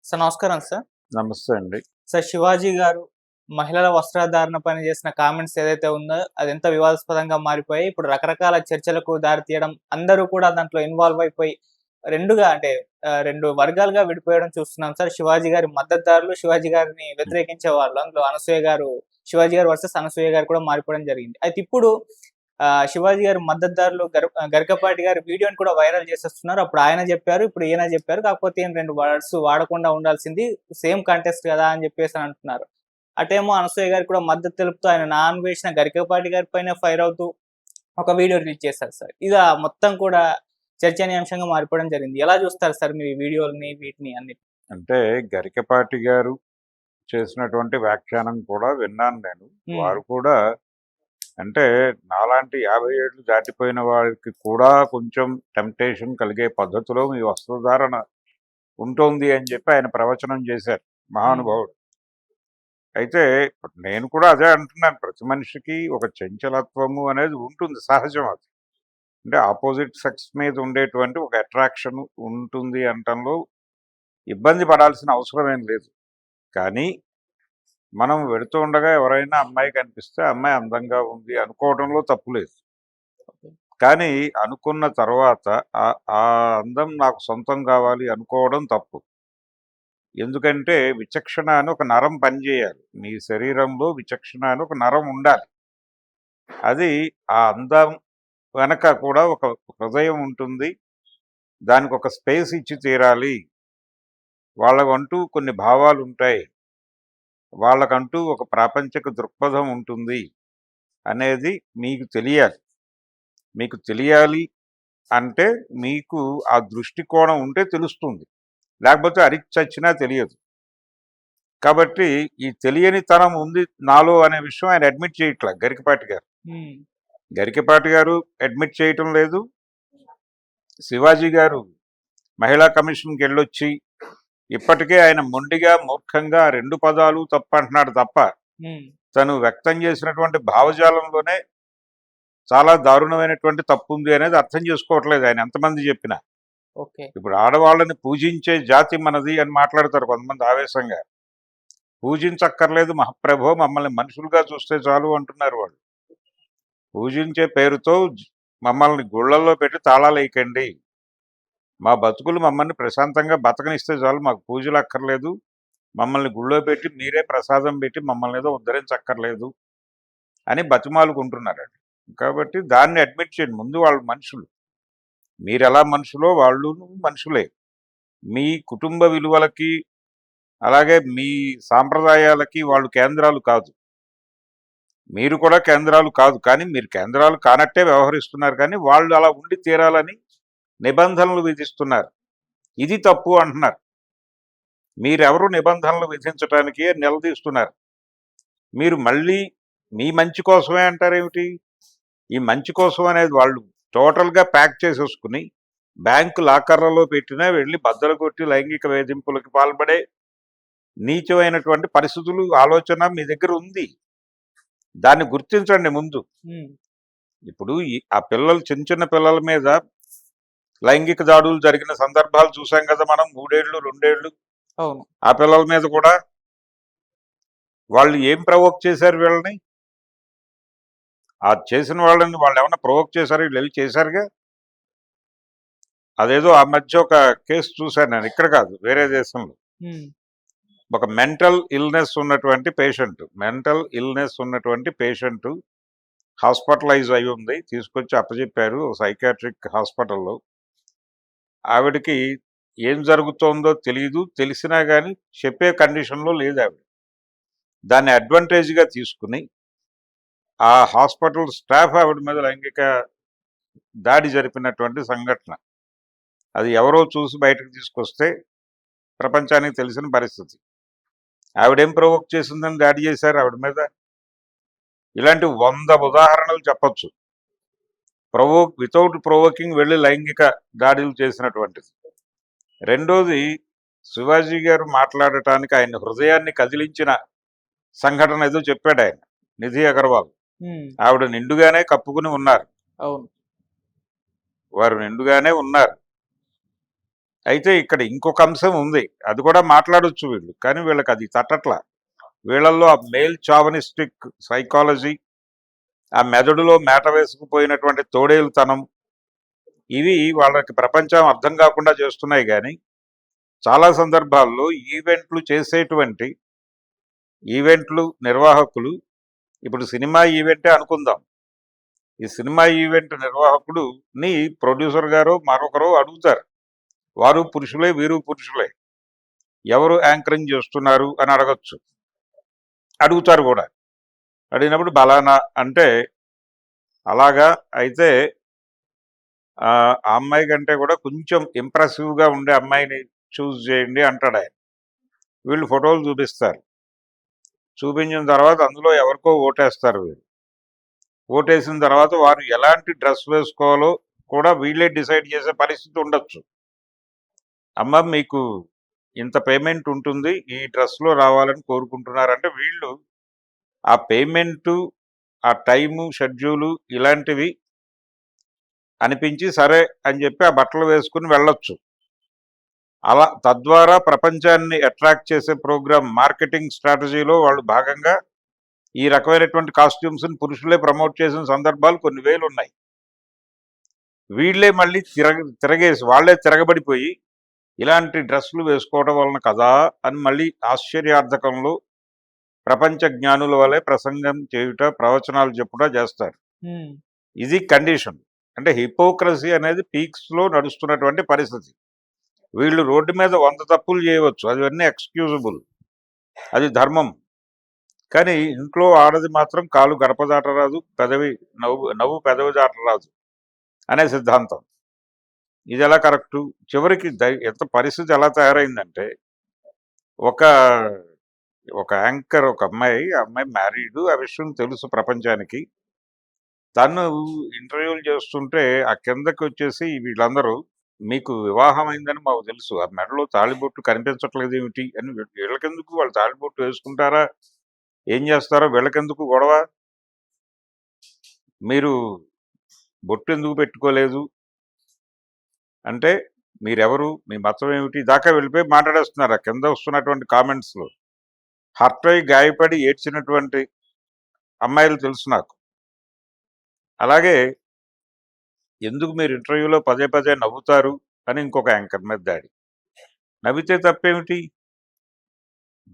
Sir నమస్కారం sir. నమస్తే అండి. సార్ 'శివాజీ' గారు మహిళల వస్త్రధారణ పైన చేసిన కామెంట్స్ ఏదైతే ఉందో అదెంత వివాదాస్పదంగా మారిపోయి ఇప్పుడు రకరకాల చర్చలకు దారి తీయడం, అందరూ కూడా దాంట్లో ఇన్వాల్వ్ అయిపోయి 2గా అంటే 2 వర్గాలుగా విడిపోవడం చూస్తున్నాం సార్. 'శివాజీ' గారి మద్దతుదారులు, 'శివాజీ' గారిని వ్యతిరేకించే వాళ్ళు. అందులో అనసూయ గారు 'శివాజీ' గారు వర్సెస్ అనసూయ గారు కూడా మారిపోవడం జరిగింది. అయితే ఇప్పుడు 'శివాజీ' గారి మద్దతుదారులు గరికపాటి గారి వీడియోని కూడా వైరల్ చేసేస్తున్నారు. అప్పుడు ఆయన జెప్పారు, ఇప్పుడు ఈయన జెప్పారు. కాకపోతే ఈయన 2 వర్డ్స్ వాడకుండా ఉండాల్సింది సేమ్ కంటెస్ట్ గదా! అని జెప్పేసి అంటున్నారు. అటేమో అనసూయ గారికి కూడా మద్దతు తెలుపుతూ ఆయన నాన్ వేసిన గరికపాటి గారి పైన ఫైర్ అవుతూ ఒక వీడియో రిలీజ్ చేశారు సార్. మొత్తం కూడా చర్చనీయాంశంగా మారిపోవడం జరిగింది. ఎలా చూస్తారు సార్ మీరు ఈ వీడియోలని వీటిని అన్నిటిని? అంటే గరికపాటి గారు చేసినటువంటి వ్యాఖ్యానం కూడా విన్నాను నేను. హ్మ్. వారు కూడా అంటే నాలాంటి 50 ఏళ్ళు దాటిపోయిన వారికి కూడా కొంచెం టెంప్టేషన్ కలిగే పద్ధతిలో మీ వస్త్రధారణ ఉంటుంది అని చెప్పి ఆయన ప్రవచనం చేశారు హ్మ్. మహానుభావుడు. అయితే నేను కూడా అదే అంటున్నాను. ప్రతి మనిషికి ఒక చంచలత్వము అనేది ఉంటుంది, సహజం అది. అంటే ఆపోజిట్ సెక్స్ మీద ఉండేటువంటి ఒక అట్రాక్షన్ ఉంటుంది అనటంలో ఇబ్బంది పడాల్సిన అవసరం ఏం లేదు. కానీ మనం వెడుతూ ఉండగా ఎవరైనా అమ్మాయి కనిపిస్తే అమ్మాయి అందంగా ఉంది అనుకోవడంలో తప్పు లేదు. ఓకే. కానీ అనుకున్న తర్వాత ఆ అందం నాకు సొంతం కావాలి అనుకోవడం తప్పు. ఎందుకంటే విచక్షణ అని ఒక నరం పనిచేయాలి. మీ శరీరంలో విచక్షణ అని ఒక నరం ఉండాలి. అది ఆ అందం వెనక కూడా ఒక హృదయం ఉంటుంది. దానికి ఒక స్పేస్ ఇచ్చి తీరాలి. వాళ్ళకంటూ కొన్ని భావాలు ఉంటాయి. వాళ్ళకంటూ ఒక ప్రాపంచిక దృక్పథం ఉంటుంది అనేది మీకు తెలియాలి. మీకు తెలియాలి అంటే మీకు ఆ దృష్టికోణం ఉంటే తెలుస్తుంది. లేకపోతే అరిచి చచ్చినా తెలియదు. కాబట్టి ఈ తెలియనితనం ఉంది నాలో అనే విషయం ఆయన అడ్మిట్ చేయట్లా గరికపాటి గారు. హ్మ్. గరికపాటి గారు అడ్మిట్ చేయటం లేదు. శివాజీ గారు మహిళా కమిషన్కి వెళ్ళొచ్చి ఇప్పటికే ఆయన మొండిగా మూర్ఖంగా 2 పదాలు తప్పంటున్నాడు తప్ప హ్మ్. తను వ్యక్తం చేసినటువంటి భావజాలంలోనే చాలా దారుణమైనటువంటి తప్పు ఉంది అనేది అర్థం చేసుకోవట్లేదు ఆయన ఎంతమంది చెప్పినా. ఓకే. ఇప్పుడు ఆడవాళ్ళని పూజించే జాతి మనది అని మాట్లాడతారు కొంతమంది ఆవేశంగా. పూజించక్కర్లేదు మహాప్రభో, మమ్మల్ని మనుషులుగా చూస్తే చాలు అంటున్నారు వాళ్ళు. పూజించే పేరుతో మమ్మల్ని గుళ్ళల్లో పెట్టి తాళాలేయకండి. మా బతుకులు మమ్మల్ని ప్రశాంతంగా బతకనిస్తే చాలు, మాకు పూజలు అక్కర్లేదు. మమ్మల్ని గుళ్ళో పెట్టి మీరే ప్రసాదం పెట్టి మమ్మల్ని ఏదో ఉద్ధరించక్కర్లేదు అని బతిమాలుకుంటున్నారండి. కాబట్టి దాన్ని అడ్మిట్ చేయండి. ముందు వాళ్ళు మనుషులు. మీరెలా మనుషులో వాళ్ళు మనుషులే. మీ కుటుంబ విలువలకి అలాగే మీ సాంప్రదాయాలకి వాళ్ళు కేంద్రాలు కాదు. మీరు కూడా కేంద్రాలు కాదు. కానీ మీరు కేంద్రాలు కానట్టే వ్యవహరిస్తున్నారు. కానీ వాళ్ళు అలా ఉండి తీరాలని నిబంధనలు విధిస్తున్నారు. ఇది తప్పు అంటున్నారు. మీరెవరు నిబంధనలు విధించడానికి నిలదీస్తున్నారు. మీరు మళ్ళీ మీ మంచి కోసమే అంటారేమిటి? ఈ మంచి కోసం అనేది వాళ్ళు టోటల్గా ప్యాక్ చేసేసుకుని బ్యాంకు లాకర్లలో పెట్టినా వెళ్ళి బద్దలు కొట్టి లైంగిక వేధింపులకు పాల్పడే నీచమైనటువంటి పరిస్థితులు ఆలోచన మీ దగ్గర ఉంది. దాన్ని గుర్తించండి ముందు. హ్మ్. ఇప్పుడు ఆ పిల్లలు చిన్న చిన్న పిల్లల మీద లైంగిక దాడులు జరిగిన సందర్భాలు చూసాం కదా మనం. 3 ఏళ్ళు 2 ఏళ్ళు అవును. ఆ పిల్లల మీద కూడా వాళ్ళు ఏం ప్రవోక్ చేశారు వీళ్ళని? ఆ చేసిన వాళ్ళని వాళ్ళు ఏమన్నా ప్రవోక్ చేశారు? వీళ్ళు వెళ్ళి చేశారుగా. అదేదో ఆ మధ్య ఒక కేసు చూశాను నేను, ఇక్కడ కాదు వేరే దేశంలో. హ్మ్. ఒక మెంటల్ ఇల్నెస్ ఉన్నటువంటి పేషెంట్ హాస్పిటలైజ్ అయి ఉంది. తీసుకొచ్చి అప్పచెప్పారు సైకాట్రిక్ హాస్పిటల్లో. ఆవిడకి ఏం జరుగుతోందో తెలియదు. తెలిసినా కానీ చెప్పే కండిషన్లో లేదు ఆవిడ. దాన్ని అడ్వాంటేజ్గా తీసుకుని ఆ హాస్పిటల్ స్టాఫ్ ఆవిడ మీద లైంగిక దాడి జరిపినటువంటి సంఘటన. అది ఎవరో చూసి బయటకు తీసుకొస్తే ప్రపంచానికి తెలిసిన పరిస్థితి. ఆవిడేం ప్రవోక్ చేసిందని దాడి చేశారు ఆవిడ మీద. ఇలాంటి 100 ఉదాహరణలు చెప్పొచ్చు. వితౌట్ ప్రొవోకింగ్ వెళ్ళి లైంగిక దాడులు చేసినటువంటిది. రెండోది, శివాజీ గారు మాట్లాడటానికి ఆయన హృదయాన్ని కదిలించిన సంఘటన ఏదో చెప్పాడు ఆయన. నిధి అగర్వాల్ హ్మ్. ఆవిడ నిండుగానే కప్పుకుని ఉన్నారు. అవును. వారు నిండుగానే ఉన్నారు. అయితే ఇక్కడ ఇంకొక అంశం ఉంది, అది కూడా మాట్లాడొచ్చు వీళ్ళు, కానీ వీళ్ళకి అది తట్టట్లా. వీళ్ళల్లో ఆ మేల్ చావనిస్టిక్ సైకాలజీ, ఆ మెదడులో మేట వేసుకుపోయినటువంటి తోడేలుతనం, ఇవి వాళ్ళకి ప్రపంచం అర్థం కాకుండా చేస్తున్నాయి. కానీ చాలా సందర్భాల్లో ఈవెంట్లు నిర్వాహకులు, ఇప్పుడు సినిమా ఈవెంటే అనుకుందాం, ఈ సినిమా ఈవెంట్ నిర్వాహకుడుని ప్రొడ్యూసర్ గారు మరొకరు అడుగుతారు. వారు పురుషులే, వీరు పురుషులే, ఎవరు యాంకరింగ్ చేస్తున్నారు అని అడుగుతారు కూడా. అడిగినప్పుడు బలానా అంటే, అలాగా అయితే ఆ అమ్మాయి కంటే కూడా కొంచెం ఇంప్రెసివ్గా ఉండే అమ్మాయిని చూస్ చేయండి అంటాడు ఆయన. వీళ్ళు ఫోటోలు చూపిస్తారు. చూపించిన తర్వాత అందులో ఎవరికో ఓటేస్తారు వీళ్ళు. ఓటేసిన తర్వాత వారు ఎలాంటి డ్రెస్ వేసుకోవాలో కూడా వీళ్ళే డిసైడ్ చేసే పరిస్థితి ఉండొచ్చు. అమ్మ మీకు ఇంత పేమెంట్ ఉంటుంది, ఈ డ్రెస్లో రావాలని కోరుకుంటున్నారంటే వీళ్ళు ఆ పేమెంటు, ఆ టైము, షెడ్యూలు ఇలాంటివి అనిపించి సరే అని చెప్పి ఆ బట్టలు వేసుకుని వెళ్ళొచ్చు. అలా తద్వారా ప్రపంచాన్ని అట్రాక్ట్ చేసే ప్రోగ్రామ్ మార్కెటింగ్ స్ట్రాటజీలో వాళ్ళు భాగంగా ఈ రకమైనటువంటి కాస్ట్యూమ్స్ని పురుషులే ప్రమోట్ చేసిన సందర్భాలు కొన్ని వేలు ఉన్నాయి. వీళ్ళే మళ్ళీ తిరగేసి వాళ్ళే తిరగబడిపోయి ఇలాంటి డ్రెస్సులు వేసుకోవడం వలన కదా అని మళ్ళీ ఆశ్చర్యార్థకంలో ప్రపంచ జ్ఞానుల వలె ప్రసంగం చేయుట, ప్రవచనాలు చెప్పుట చేస్తారు. ఇది కండిషన్. అంటే హిపోక్రసీ అనేది పీక్స్లో నడుస్తున్నటువంటి పరిస్థితి. వీళ్ళు రోడ్డు మీద 100 తప్పులు చేయవచ్చు, అవన్నీ ఎక్స్క్యూజబుల్, అది ధర్మం. కానీ ఇంట్లో ఆడది మాత్రం కాలు గడప దాటరాదు, నవ్వు పెదవి దాటరాదు అనే సిద్ధాంతం. ఇది ఎలా కరెక్టు? చివరికి ఎంత పరిస్థితి ఎలా తయారైందంటే, ఒక యాంకర్, ఒక అమ్మాయి మ్యారీడ్, ఆ విషయం తెలుసు ప్రపంచానికి. తను ఇంటర్వ్యూలు చేస్తుంటే ఆ కిందకి వచ్చేసి వీళ్ళందరూ, మీకు వివాహం అయిందని మాకు తెలుసు, ఆ మెడలో తాళిబొట్టు కనిపించట్లేదు ఏమిటి అని. వీళ్ళకెందుకు, వాళ్ళు తాళిబొట్టు వేసుకుంటారా ఏం చేస్తారో వీళ్ళకెందుకు గొడవ, మీరు బొట్టు ఎందుకు పెట్టుకోలేదు అంటే, మీరెవరు, మీ మతం ఏమిటి దాకా వెళ్ళిపోయి మాట్లాడేస్తున్నారు ఆ కింద వస్తున్నటువంటి కామెంట్స్లో. హర్ట్ అయి గాయపడి ఏడ్చినటువంటి అమ్మాయిలు తెలుసు నాకు. అలాగే ఎందుకు మీరు ఇంటర్వ్యూలో పదే పదే నవ్వుతారు అని ఇంకొక యాంకర్ మీద దాడి. నవ్వితే తప్పేమిటి?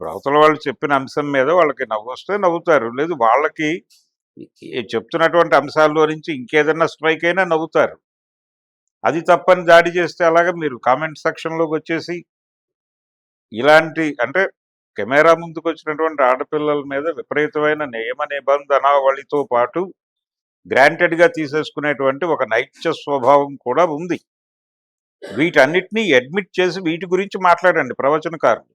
అవతల వాళ్ళు చెప్పిన అంశం మీద వాళ్ళకి నవ్వు వస్తే నవ్వుతారు, లేదు వాళ్ళకి చెప్తున్నటువంటి అంశాల్లో నుంచి ఇంకేదన్నా స్ట్రైక్ అయినా నవ్వుతారు. అది తప్పని దాడి చేస్తే అలాగా మీరు కామెంట్ సెక్షన్లోకి వచ్చేసి ఇలాంటి, అంటే కెమెరా ముందుకు వచ్చినటువంటి ఆడపిల్లల మీద విపరీతమైన నియమ నిబంధనావళితో పాటు గ్రాంటెడ్గా తీసేసుకునేటువంటి ఒక నైత్య స్వభావం కూడా ఉంది. వీటన్నిటినీ అడ్మిట్ చేసి వీటి గురించి మాట్లాడండి ప్రవచనకారులు.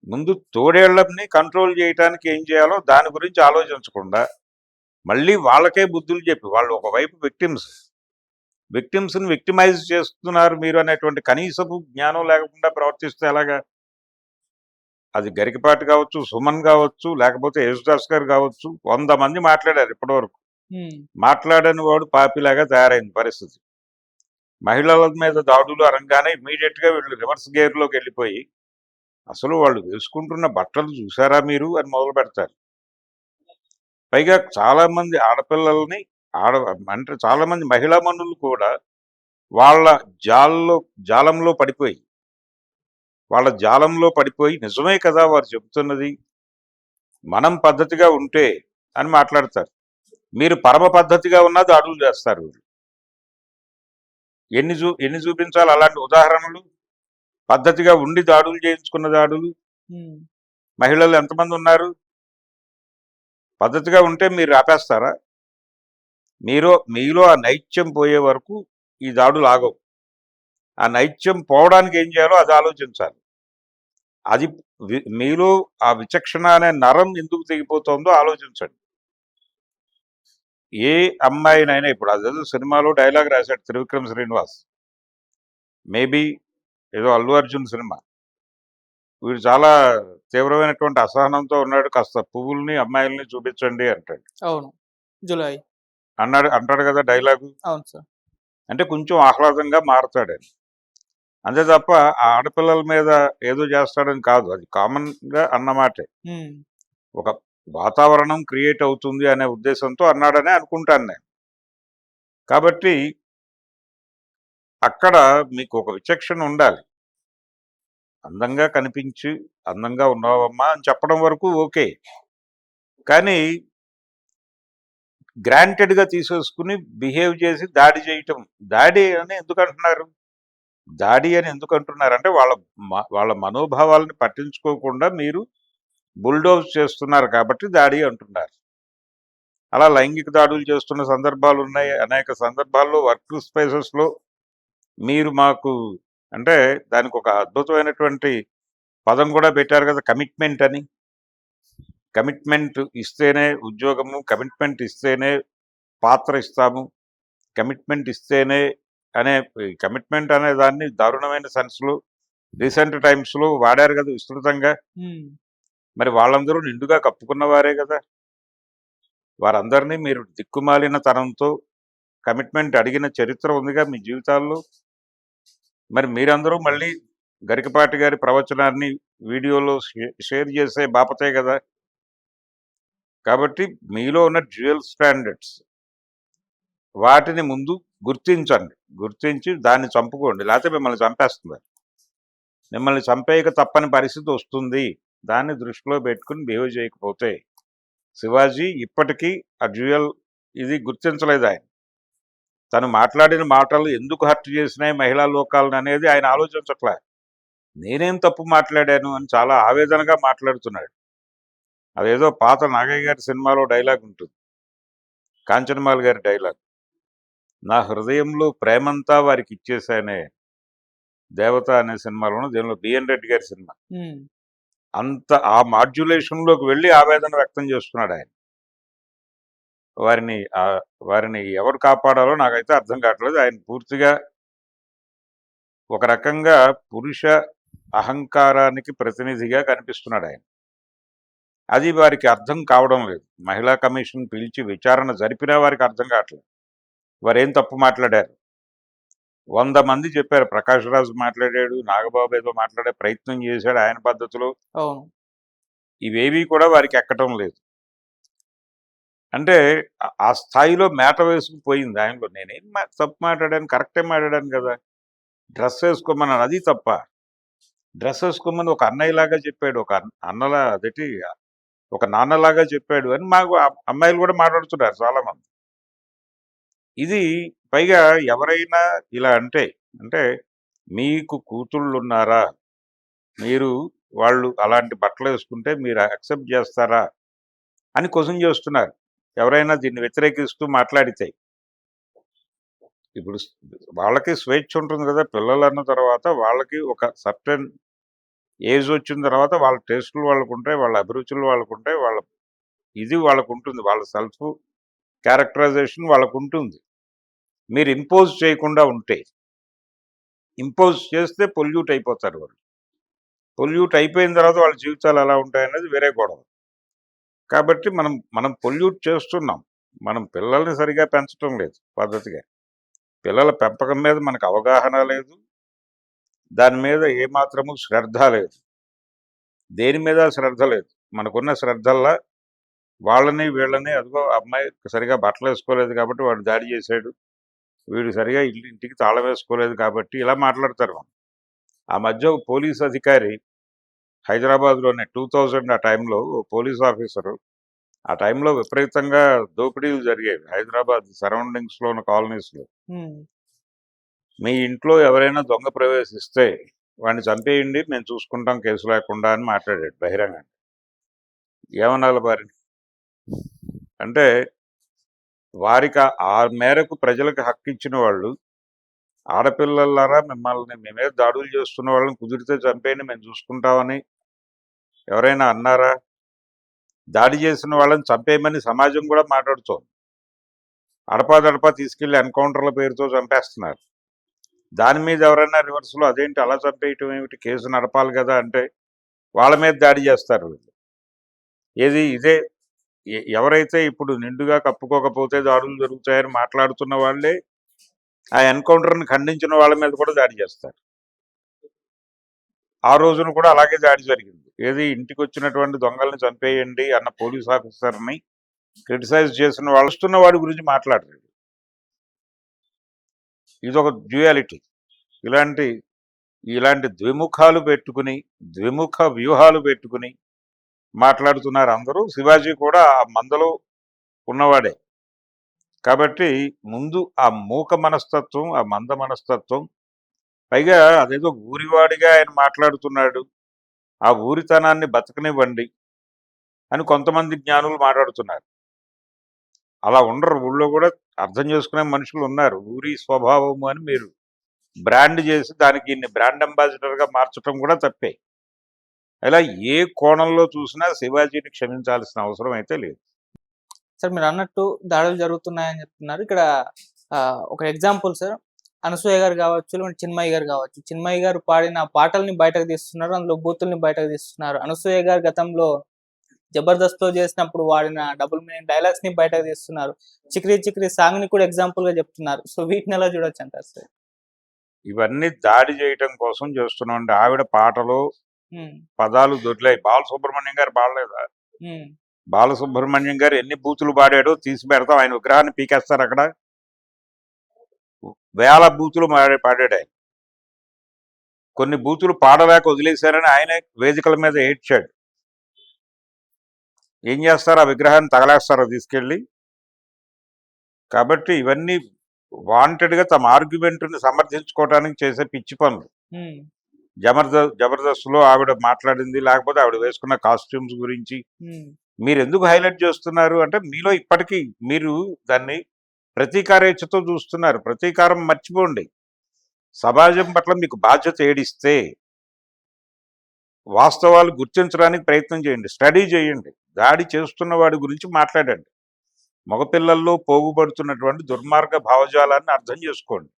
ముందు తోడేళ్లని కంట్రోల్ చేయడానికి ఏం చేయాలో దాని గురించి ఆలోచించకుండా మళ్ళీ వాళ్ళకే బుద్ధులు చెప్పి, వాళ్ళు ఒకవైపు విక్టిమ్స్ని విక్టిమైజ్ చేస్తున్నారు మీరు అనేటువంటి కనీసపు జ్ఞానం లేకుండా ప్రవర్తిస్తే ఎలాగా? అది గరికపాటి కావచ్చు, సుమన్ కావచ్చు, లేకపోతే యేసుదాస్ గారు కావచ్చు, 100 మంది మాట్లాడారు ఇప్పటివరకు. మాట్లాడని వాడు పాపిలాగా తయారైంది పరిస్థితి. మహిళల మీద దాడులు అనగానే ఇమీడియట్గా వీళ్ళు రివర్స్ గేర్లోకి వెళ్ళిపోయి, అసలు వాళ్ళు వేసుకుంటున్న బట్టలు చూసారా మీరు అని మొదలు పెడతారు. పైగా చాలామంది ఆడపిల్లల్ని అంటే చాలామంది మహిళా మనులు కూడా వాళ్ళ జాలంలో పడిపోయి నిజమే కదా వారు చెబుతున్నది, మనం పద్ధతిగా ఉంటే అని మాట్లాడతారు. మీరు పరమ పద్ధతిగా ఉన్నా దాడులు చేస్తారు. ఎన్ని చూపించాలి అలాంటి ఉదాహరణలు? పద్ధతిగా ఉండి దాడులు చేయించుకున్న దాడులు మహిళలు ఎంతమంది ఉన్నారు? పద్ధతిగా ఉంటే మీరు ఆపేస్తారా? మీలో ఆ నైత్యం పోయే వరకు ఈ దాడులు ఆగవు. ఆ నైత్యం పోవడానికి ఏం చేయాలో అది ఆలోచించాలి. అది మీలో ఆ విచక్షణ అనే నరం ఎందుకు తెగిపోతుందో ఆలోచించండి. ఏ అమ్మాయినైనా, ఇప్పుడు అదేదో సినిమాలో డైలాగ్ రాశాడు త్రివిక్రమ్ శ్రీనివాస్, మేబీ ఏదో అల్లు అర్జున్ సినిమా, వీడు చాలా తీవ్రమైనటువంటి అసహనంతో ఉన్నాడు, కాస్త పువ్వుల్ని అమ్మాయిల్ని చూపించండి అంటాడు. అవును, జులై అంటాడు కదా డైలాగు. అవును సార్. అంటే కొంచెం ఆహ్లాదంగా మారతాడని. అంతే తప్ప ఆ ఆడపిల్లల మీద ఏదో చేస్తాడని కాదు. అది కామన్‌గా అన్నమాటే. హ్మ్. ఒక వాతావరణం క్రియేట్ అవుతుంది అనే ఉద్దేశంతో అన్నాడనే అనుకుంటాను నేను. కాబట్టి అక్కడ మీకు ఒక విచక్షణ ఉండాలి. అందంగా కనిపించి, "అందంగా ఉన్నావమ్మా" అని చెప్పడం వరకు ఓకే. కానీ గ్రాంటెడ్‌గా తీసేసుకొని బిహేవ్ చేసి దాడి చేయటం. దాడి అని ఎందుకంటున్నారు? దాడి అని ఎందుకంటున్నారంటే వాళ్ళ మనోభావాలను పట్టించుకోకుండా మీరు బుల్‌డోజ్ చేస్తున్నారు కాబట్టి దాడి అంటున్నారు. అలా లైంగిక దాడులు చేస్తున్న సందర్భాలున్నాయి. అనేక సందర్భాల్లో వర్క్ స్పేసెస్‌లో మీరు మాకు అంటే దానికొక అద్భుతమైనటువంటి పదం కూడా పెట్టారు కదా! కమిట్మెంట్ అని. కమిట్మెంట్ ఇస్తేనే ఉద్యోగము, కమిట్మెంట్ ఇస్తేనే పాత్ర ఇస్తాము, కమిట్మెంట్ ఇస్తేనే అనే కమిట్మెంట్ అనే దాన్ని దారుణమైన సెన్స్‌లో రీసెంట్ టైమ్స్‌లో వాడారు కదా విస్తృతంగా. హ్మ్. మరి వాళ్ళందరూ నిండుగా కప్పుకున్న వారే కదా! వారందరినీ మీరు దిక్కుమాలిన తనంతో కమిట్మెంట్ అడిగిన చరిత్ర ఉందిగా మీ జీవితాల్లో. మరి మీరందరూ మళ్ళీ గరికపాటి గారి ప్రవచనాన్ని వీడియోలో షేర్ చేసే బాపతే కదా! కాబట్టి మీలో ఉన్న డ్యూయల్ స్టాండర్డ్స్ వాటిని ముందు గుర్తించండి. గుర్తించి దాన్ని చంపుకోండి. లేకపోతే మిమ్మల్ని చంపేస్తుంది. మిమ్మల్ని చంపేయక తప్పని పరిస్థితి వస్తుంది. దాన్ని దృష్టిలో పెట్టుకొని బిహేవ్ చేయకపోతే. శివాజీ ఇప్పటికీ ఆ డ్యూయల్ ఇది గుర్తించలేదాయన. తను మాట్లాడిన మాటలు ఎందుకు హర్ట్ చేసినాయి మహిళా లోకాలను అనేది ఆయన ఆలోచించట్లే. నేనేం తప్పు మాట్లాడాను అని చాలా ఆవేదనగా మాట్లాడుతున్నాడు. అదేదో పాత నాగయ్య గారి సినిమాలో డైలాగ్ ఉంటుంది. కాంచనమాల గారి డైలాగ్. నా హృదయంలో ప్రేమంతా వారికి ఇచ్చేసానే దేవత అనే సినిమాలోను దీనిలో బిఎన్ రెడ్డి గారి సినిమా. హ్మ్. అంత ఆ మాడ్యులేషన్‌లోకి వెళ్లి ఆవేదన వ్యక్తం చేస్తున్నాడు ఆయన. వారిని వారిని ఎవరు కాపాడాలో నాకైతే అర్థం కావట్లేదు. ఆయన పూర్తిగా ఒక రకంగా పురుష అహంకారానికి ప్రతినిధిగా కనిపిస్తున్నాడు ఆయన. అది వారికి అర్థం కావడం లేదు. మహిళా కమిషన్ పిలిచి విచారణ జరిపినా వారికి అర్థం కావట్లేదు. వారేం తప్పు మాట్లాడారు. 100 మంది చెప్పారు. ప్రకాష్ రాజ్ మాట్లాడాడు. నాగబాబు ఏదో మాట్లాడే ప్రయత్నం చేశాడు ఆయన పద్ధతిలో. అవును. ఇవేవీ కూడా వారికి ఎక్కటం లేదు. అంటే ఆ స్థాయిలో మేట వేసుకుపోయింది ఆయనలో. నేనేం తప్పు మాట్లాడాను, కరెక్టే మాట్లాడాను కదా! డ్రెస్ ఏసుకోమన్నాను. అది తప్పా? డ్రెస్ ఏసుకోమని ఒక అన్నయ్యలాగా చెప్పాడు. ఒక అన్నలా అదేటి ఒక నాన్నలాగా చెప్పాడు అని మాకు అమ్మాయిలు కూడా మాట్లాడుతున్నారు చాలామంది. ఇది పైగా ఎవరైనా ఇలా అంటే మీకు కూతుళ్ళున్నారా? మీరు వాళ్ళు అలాంటి బట్టలేసుకుంటే మీరు యాక్సెప్ట్ చేస్తారా? అని క్వెషన్ చేస్తున్నారు. ఎవరైనా దీన్ని వ్యతిరేకిస్తూ మాట్లాడితే. ఇప్పుడు వాళ్ళకి స్వేచ్ఛ ఉంటుంది కదా! పిల్లలన్న తర్వాత వాళ్ళకి ఒక సర్టెన్ ఏజ్ వచ్చిన తర్వాత వాళ్ళ టేస్టులు వాళ్ళకుంటాయి. వాళ్ళ అభిరుచులు వాళ్ళకుంటాయి. ఇది వాళ్ళకుంటుంది. వాళ్ళ సెల్ఫ్ క్యారెక్టరైజేషన్ వాళ్ళకుంటుంది. మీరు ఇంపోజ్ చేయకుండా ఉంటే. ఇంపోజ్ చేస్తే పొల్యూట్ అయిపోతారు వాళ్ళు. పొల్యూట్ అయిపోయిన తర్వాత వాళ్ళ జీవితాలు ఎలా ఉంటాయనేది వేరే గొడవ. కాబట్టి మనం పొల్యూట్ చేస్తున్నాం. మనం పిల్లల్ని సరిగ్గా పెంచటం లేదు పద్ధతిగా. పిల్లల పెంపకం మీద మనకు అవగాహన లేదు. దాని మీద ఏమాత్రము శ్రద్ధ లేదు. దేని మీద శ్రద్ధ లేదు. మనకున్న శ్రద్ధల్లా వాళ్ళని, వీళ్ళని అదిగో అమ్మాయి సరిగ్గా బట్టలేసుకోలేదు కాబట్టి వాడు దాడి చేశాడు. వీడు సరిగ్గా ఇంటికి తాళం వేసుకోలేదు కాబట్టి ఇలా మాట్లాడతారు. ఆ మధ్య ఒక పోలీస్ అధికారి హైదరాబాద్‌లోనే 2000 ఆ టైంలో ఓ పోలీస్ ఆఫీసరు ఆ టైంలో విపరీతంగా దోపిడీలు జరిగేవి. హైదరాబాద్ సరౌండింగ్స్‌లో ఉన్న కాలనీస్‌లో. హ్మ్. మీ ఇంట్లో ఎవరైనా దొంగ ప్రవేశిస్తే వాడిని చంపేయండి మేము చూసుకుంటాం కేసు లేకుండా అని మాట్లాడాడు బహిరంగంగా. ఏమనాలి వారిని? అంటే వారికి ఆ మేరకు ప్రజలకు హక్కిచ్చిన వాళ్ళు, ఆడపిల్లలారా మిమ్మల్ని మీ మీద దాడులు చేస్తున్న వాళ్ళని కుదిరితే చంపేయండి మేము చూసుకుంటామని ఎవరైనా అన్నారా? దాడి చేసిన వాళ్ళని చంపేయమని సమాజం కూడా మాట్లాడుతోంది. అడపాదడపా తీసుకెళ్లి ఎన్‌కౌంటర్‌ల పేరుతో చంపేస్తున్నారు. దాని మీద ఎవరైనా రివర్స్‌లో అదేంటి అలా చంపేయటం ఏమిటి? కేసు నడపాలి కదా! అంటే వాళ్ళ మీద దాడి చేస్తారు వీళ్ళు. ఇదే ఎవరైతే ఇప్పుడు నిండుగా కప్పుకోకపోతే దాడులు జరుగుతాయని మాట్లాడుతున్న వాళ్ళే ఆ ఎన్‌కౌంటర్‌ని ఖండించిన వాళ్ళ మీద కూడా దాడి చేస్తారు. ఆ రోజున కూడా అలాగే దాడి జరిగింది. ఏది ఇంటికి వచ్చినటువంటి దొంగల్ని చంపేయండి అన్న పోలీస్ ఆఫీసర్ని క్రిటిసైజ్ చేసిన వాళ్ళు వస్తున్న వాడి గురించి మాట్లాడలేదు. ఇదొక డ్యూయాలిటీ. ఇలాంటి ఇలాంటి ద్విముఖాలు పెట్టుకుని, ద్విముఖ వ్యూహాలు పెట్టుకుని మాట్లాడుతున్నారు అందరూ. శివాజీ కూడా ఆ మందలో ఉన్నవాడే. కాబట్టి ముందు ఆ మూక మనస్తత్వం, ఆ మంద మనస్తత్వం, పైగా అదేదో ఊరివాడిగా ఆయన మాట్లాడుతున్నాడు, ఆ ఊరితనాన్ని బతకనివ్వండి అని కొంతమంది జ్ఞానులు మాట్లాడుతున్నారు. అలా ఉండరు. ఊళ్ళో కూడా అర్థం చేసుకునే మనుషులు ఉన్నారు. ఊరి స్వభావము అని మీరు బ్రాండ్ చేసి దానికి ఇన్ని బ్రాండ్ అంబాసిడర్గా మార్చడం కూడా తప్పే. ఇలా ఏ కోణంలో చూసినా శివాజీని క్షమించాల్సిన అవసరం అయితే లేదు. సార్ మీరు అన్నట్టు దాడులు జరుగుతున్నాయని చెప్తున్నారు. ఇక్కడ ఒక ఎగ్జాంపుల్ సార్, అనసూయ గారు కావచ్చు, లేదంటే చిన్మయి గారు కావచ్చు. చిన్మయి గారు పాడిన పాటల్ని బయటకు తీస్తున్నారు, అందులో బూతుల్ని బయటకు తీస్తున్నారు. అనసూయ గారు గతంలో జబర్దస్త్లో చేసినప్పుడు వాడిన డబుల్ మీనింగ్ డైలాగ్స్ ని బయటకు తీస్తున్నారు. చిక్రీ చిక్రీ సాంగ్ ని కూడా ఎగ్జాంపుల్ గా చెప్తున్నారు. సో వీటిని ఎలా చూడొచ్చు అంటారు సార్? ఇవన్నీ దాడి చేయటం కోసం చేస్తున్నాం. ఆవిడ పాటలో ఉమ్, పదాలు దొరికాయి. బాలసుబ్రహ్మణ్యం గారు పాడలేదా? ఉమ్, బాలసుబ్రహ్మణ్యం గారు ఎన్ని బూతులు పాడాడో తీసి పెడతాం. ఆయన విగ్రహాన్ని పీకేస్తారు అక్కడ. వేల బూతులు పాడాడు ఆయన. కొన్ని బూతులు పాడలేక వదిలేశారని ఆయన వేదికల మీద ఏడ్చాడు. ఏం చేస్తారు? ఆ విగ్రహాన్ని తగలేస్తారో తీసుకెళ్ళి. కాబట్టి ఇవన్నీ వాంటెడ్గా తమ ఆర్గ్యుమెంట్ని సమర్థించుకోవడానికి చేసే పిచ్చి పనులు. ఉమ్, జబర్దస్త్లో ఆవిడ మాట్లాడింది, లేకపోతే ఆవిడ వేసుకున్న కాస్ట్యూమ్స్ గురించి ఉమ్, మీరు ఎందుకు హైలైట్ చేస్తున్నారు అంటే, మీలో ఇప్పటికీ మీరు దాన్ని ప్రతీకారేచ్ఛతో చూస్తున్నారు. ప్రతీకారం మర్చిపోండి. సమాజం పట్ల మీకు బాధ్యత ఏడిస్తే వాస్తవాలు గుర్తించడానికి ప్రయత్నం చేయండి, స్టడీ చేయండి, దాడి చేస్తున్న వాడి గురించి మాట్లాడండి. మగపిల్లల్లో పోగుపడుతున్నటువంటి దుర్మార్గ భావజాలాన్ని అర్థం చేసుకోండి.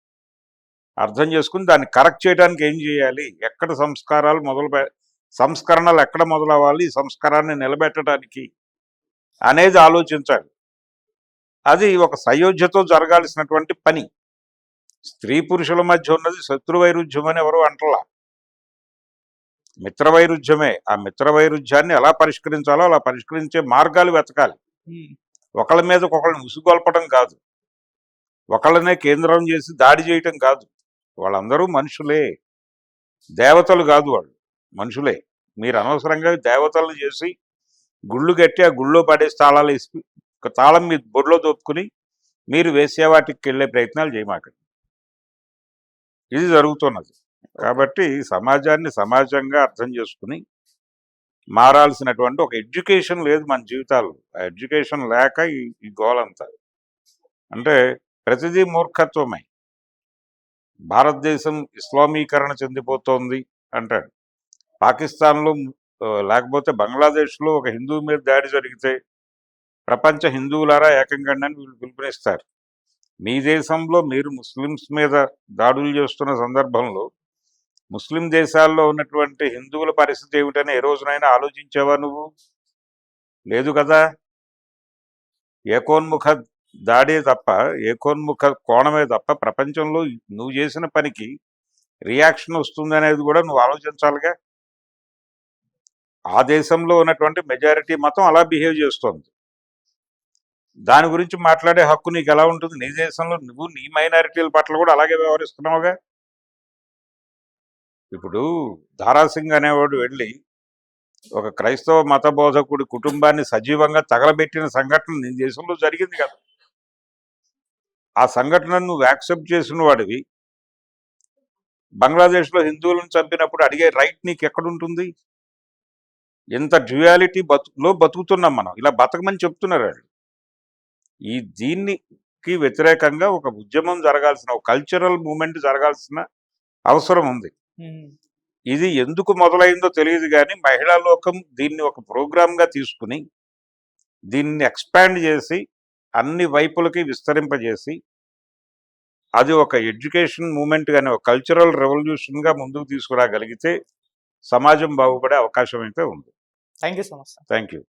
అర్థం చేసుకుని దాన్ని కరెక్ట్ చేయడానికి ఏం చేయాలి, ఎక్కడ సంస్కరణలు ఎక్కడ మొదలవ్వాలి, ఈ సంస్కారాన్ని నిలబెట్టడానికి అనేది ఆలోచించాలి. అది ఒక సయోధ్యతో జరగాల్సినటువంటి పని. స్త్రీ పురుషుల మధ్య ఉన్నది శత్రు వైరుధ్యం అని ఎవరు అంటలా, మిత్ర వైరుధ్యమే. ఆ మిత్ర వైరుధ్యాన్ని ఎలా పరిష్కరించాలో అలా పరిష్కరించే మార్గాలు వెతకాలి. ఉమ్. ఒకళ్ళ మీద ఒకళ్ళని ఉసుగొల్పడం కాదు, ఒకళ్ళనే కేంద్రం చేసి దాడి చేయటం కాదు. వాళ్ళందరూ మనుషులే, దేవతలు కాదు. వాళ్ళు మనుషులే. మీరు అనవసరంగా దేవతలను చేసి గుళ్ళు కట్టి ఆ గుళ్ళో పడేసి తాళాలు వేసి ఒక తాళం మీ బొడ్లో దొప్పుకుని మీరు వేసే వాటికి వెళ్ళే ప్రయత్నాలు చేయమాకండి. ఇది జరుగుతున్నది. కాబట్టి సమాజాన్ని సమాజంగా అర్థం చేసుకుని మారాల్సినటువంటి ఒక ఎడ్యుకేషన్ లేదు మన జీవితాల్లో. ఆ ఎడ్యుకేషన్ లేక ఈ గోలంతా. అంటే ప్రతిదీ మూర్ఖత్వమే. భారతదేశం ఇస్లామీకరణ చెందిపోతోంది అంటాడు. పాకిస్తాన్లో లేకపోతే బంగ్లాదేశ్లో ఒక హిందువు మీద దాడి జరిగితే ప్రపంచ హిందువులారా ఏకం కండి అని వీళ్ళు పిలుపునిస్తారు. మీ దేశంలో మీరు ముస్లిమ్స్ మీద దాడులు చేస్తున్న సందర్భంలో ముస్లిం దేశాల్లో ఉన్నటువంటి హిందువుల పరిస్థితి ఏమిటని ఏ రోజునైనా ఆలోచించావా నువ్వు? లేదు కదా. ఏకోన్ముఖ దాడే తప్ప, ఏకోన్ముఖ కోణమే తప్ప ప్రపంచంలో నువ్వు చేసిన పనికి రియాక్షన్ వస్తుంది అనేది కూడా నువ్వు ఆలోచించాలిగా. ఆ దేశంలో ఉన్నటువంటి మెజారిటీ మతం అలా బిహేవ్ చేస్తుంది. దాని గురించి మాట్లాడే హక్కు నీకు ఎలా ఉంటుంది? నీ దేశంలో నువ్వు నీ మైనారిటీల పట్ల కూడా అలాగే వ్యవహరిస్తున్నావుగా. ఇప్పుడు దారాసింగ్ అనేవాడు వెళ్ళి ఒక క్రైస్తవ మత బోధకుడి కుటుంబాన్ని సజీవంగా తగలబెట్టిన సంఘటన నీ దేశంలో జరిగింది కదా. ఆ సంఘటనను నువ్వు యాక్సెప్ట్ చేసిన వాడివి బంగ్లాదేశ్లో హిందువులను చంపినప్పుడు అడిగే రైట్ నీకు ఎక్కడుంటుంది? ఇంత డ్యూయాలిటీ బతుకుతున్నాం మనం. ఇలా బతకమని చెప్తున్నారు వాళ్ళు. దీనికి వ్యతిరేకంగా ఒక ఉద్యమం జరగాల్సిన, ఒక కల్చరల్ మూమెంట్ జరగాల్సిన అవసరం ఉంది. ఇది ఎందుకు మొదలైందో తెలియదు కానీ మహిళా లోకం దీన్ని ఒక ప్రోగ్రామ్గా తీసుకుని దీన్ని ఎక్స్పాండ్ చేసి అన్ని వైపులకి విస్తరింపజేసి అది ఒక ఎడ్యుకేషన్ మూమెంట్ కానీ ఒక కల్చరల్ రెవల్యూషన్గా ముందుకు తీసుకురాగలిగితే సమాజం బాగుపడే అవకాశం అయితే ఉంది. Thank you so much. Thank you.